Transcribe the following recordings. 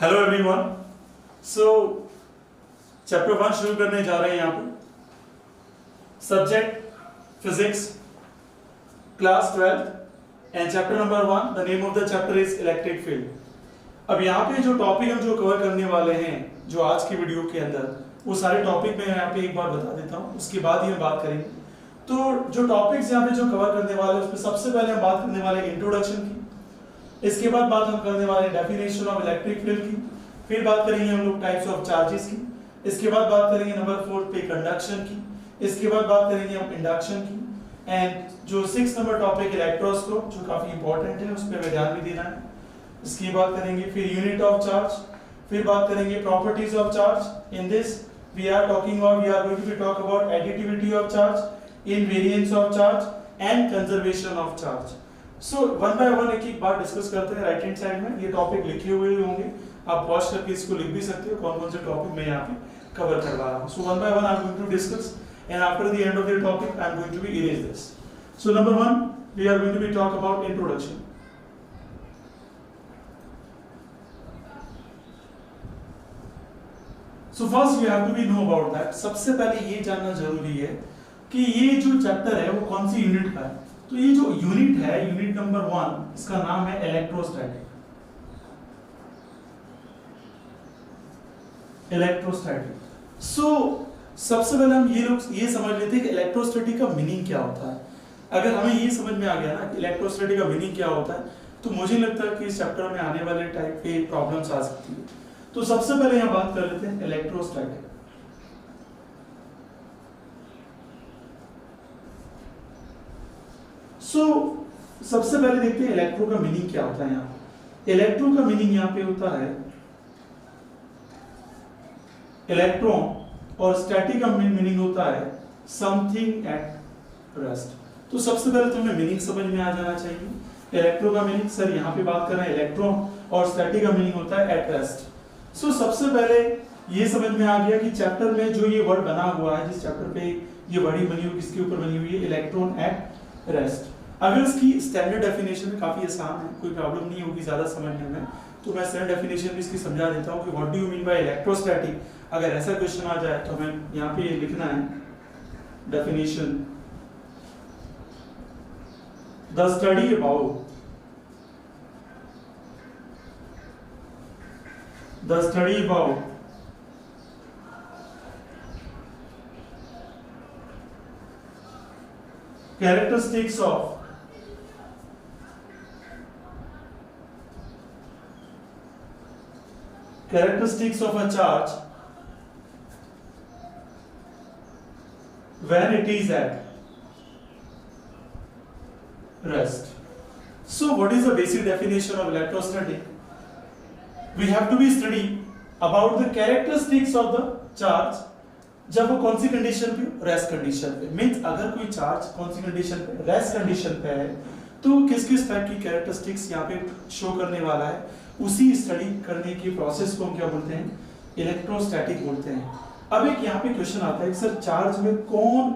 Hello everyone. सो chapter 1 शुरू करने जा रहे हैं यहाँ पे। Subject physics, class 12 and chapter number 1। The name of the chapter is electric field. अब यहाँ पे जो टॉपिक हम जो कवर करने वाले हैं जो आज की वीडियो के अंदर, वो सारे टॉपिक मैं यहाँ पे एक बार बता देता हूँ, उसके बाद ही हम बात करेंगे। तो जो टॉपिक्स यहाँ पे जो कवर करने वाले हैं उसमें सबसे पहले हम बात करने वाले इंट्रोडक्शन की, इसके बाद बात हम करने वाले डेफिनेशन ऑफ इलेक्ट्रिक फील्ड की, फिर बात करेंगे हम लोग टाइप्स ऑफ चार्जेस की, इसके बाद बात करेंगे नंबर 4 पे कंडक्शन की, इसके बाद बात करेंगे हम इंडक्शन की, एंड जो 6 नंबर टॉपिक इलेक्ट्रोस्कोप जो काफी इंपॉर्टेंट है, उस पर हमें ध्यान भी देना है। इसकी बात करेंगे, फिर यूनिट ऑफ चार्ज, फिर बात करेंगे properties of charge. In this we are going to talk about additivity of charge, invariance of charge and conservation of charge. So one by one एक बार डिस्कस करते हैं। राइट हैंड साइड में ये topic लिखे हुए होंगे, आप पॉज करके इसको लिख भी सकते हो कौन कौन से टॉपिक मैं यहाँ पे कवर कर रहा हूँ। So one by one I am going to discuss and after the end of the topic I am going to be erase this. So number 1 we are going to be talk about introduction. So first we have to be know about that. सबसे पहले ये जानना जरूरी है कि ये जो chapter है वो कौन सी यूनिट का है। तो ये जो यूनिट है, यूनिट नंबर 1, इसका नाम है इलेक्ट्रोस्टैटिक। इलेक्ट्रोस्टैटिक। सो सबसे पहले हम ये समझ लेते हैं कि इलेक्ट्रोस्टैटिक का मीनिंग क्या होता है। अगर हमें ये समझ में आ गया ना कि इलेक्ट्रोस्टैटिक का मीनिंग क्या होता है, तो मुझे लगता है कि इस चैप्टर में आने वाले टाइप के प्रॉब्लम्स आ सकती है। तो सबसे पहले यहाँ बात कर लेते हैं इलेक्ट्रोस्टैटिक। सबसे पहले देखते हैं इलेक्ट्रो का मीनिंग क्या होता है। यहाँ इलेक्ट्रो का मीनिंग यहाँ पे होता है इलेक्ट्रॉन, और स्टैटिक का मीनिंग होता है समथिंग एट रेस्ट। तो सबसे पहले तो हमें मीनिंग समझ में आ जाना चाहिए। इलेक्ट्रो का मीनिंग, सर यहाँ पे बात कर रहे हैं इलेक्ट्रॉन, और स्टैटिक का मीनिंग होता है एट रेस्ट। सबसे पहले ये समझ में आ गया कि चैप्टर में जो ये वर्ड बना हुआ है, जिस चैप्टर पे ये वर्ड बनी हुई, किसके ऊपर बनी हुई है, इलेक्ट्रॉन एट रेस्ट। अगर इसकी स्टैंडर्ड डेफिनेशन में काफी आसान है, कोई प्रॉब्लम नहीं होगी ज्यादा समझने में, तो मैं स्टैंडर्ड डेफिनेशन भी इसकी समझा देता हूँ कि what do you mean by electrostatic. अगर ऐसा क्वेश्चन आ जाए तो हमें यहाँ पे लिखना है definition, the study about characteristics of a charge when it is at rest. So what is the basic definition of electrostatic? We have to be study about the characteristics of the charge जब वो कौन सी condition पे, rest condition पे। Means अगर कोई charge कौन सी condition पे, rest condition पे है, तो किस किस टाइप की कैरेक्टरिस्टिक्स यहाँ पे शो करने वाला है, उसी स्टडी करने की प्रोसेस को हम क्या बोलते हैं, इलेक्ट्रोस्टैटिक बोलते हैं। अब एक यहाँ पे क्वेश्चन आता है, सर चार्ज में कौन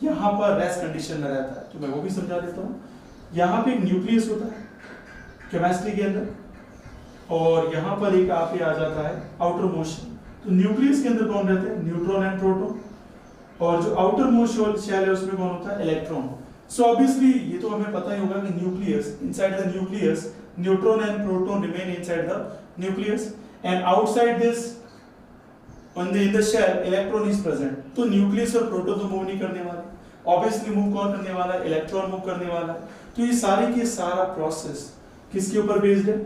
यहाँ पर रेस्ट कंडीशन में रहता है, तो मैं वो भी समझा देता हूँ। यहाँ पे एक न्यूक्लियस होता है केमिस्ट्री के अंदर, और यहाँ पर एक आप आ जाता है आउटर मोस्ट। तो न्यूक्लियस के अंदर कौन रहते हैं, न्यूट्रॉन एंड प्रोटॉन, और जो आउटर मोस्ट शेल है उसमें कौन होता है, इलेक्ट्रॉन। सो ऑब्वियसली ये तो हमें पता ही होगा कि nucleus, inside the nucleus neutron and proton remain inside the nucleus, and outside this in the shell electron is present. तो न्यूक्लियस और प्रोटॉन तो मूव नहीं करने वाले, ऑब्वियसली मूव कौन करने वाला है, इलेक्ट्रॉन मूव करने वाला है। तो ये सारे के सारा प्रोसेस किसके ऊपर बेस्ड है,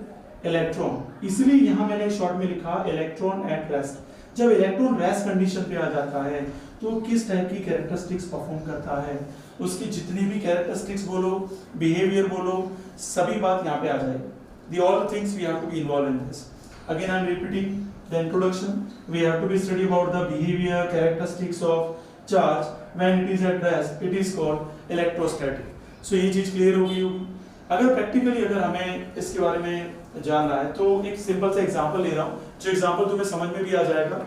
इलेक्ट्रॉन। इसलिए यहाँ मैंने शॉर्ट में लिखा इलेक्ट्रॉन एट रेस्ट। जब इलेक्ट्रॉन रेस्ट कंडीशन पे आ जाता है तो किस टाइप की कैरेक्टरिस्टिक्स परफॉर्म करता है, उसकी जितनी भी कैरेक्टरिस्टिक्स बोलो, बिहेवियर बोलो, सभी बात यहाँ पे आ जाएगी। The all things we have to be involved in this. Again I am repeating the introduction. We have to be study about the behavior, characteristics of charge when it is at rest. It is called electrostatic. So ये चीज clear हो गई होगी। अगर practically अगर हमें इसके बारे में जानना है तो एक सिंपल सा एग्जांपल ले रहा हूँ, जो एग्जांपल तुम्हें समझ में भी आ जाएगा।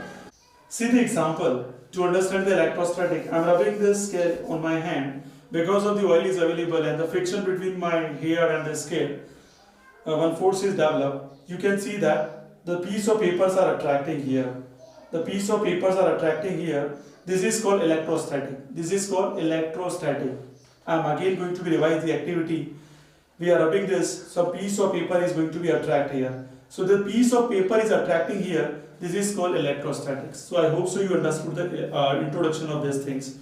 See the example to understand the electrostatic. I am rubbing this scale on my hand because of the oil is available and the friction between my hair and the scale. One force is developed. You can see that the piece of papers are attracting here. The piece of papers are attracting here. This is called electrostatic. This is called electrostatic. I am again going to revise the activity. We are rubbing this, so piece of paper is going to be attract here. So the piece of paper is attracting here. This is called electrostatics. So I hope so you understood the introduction of these things.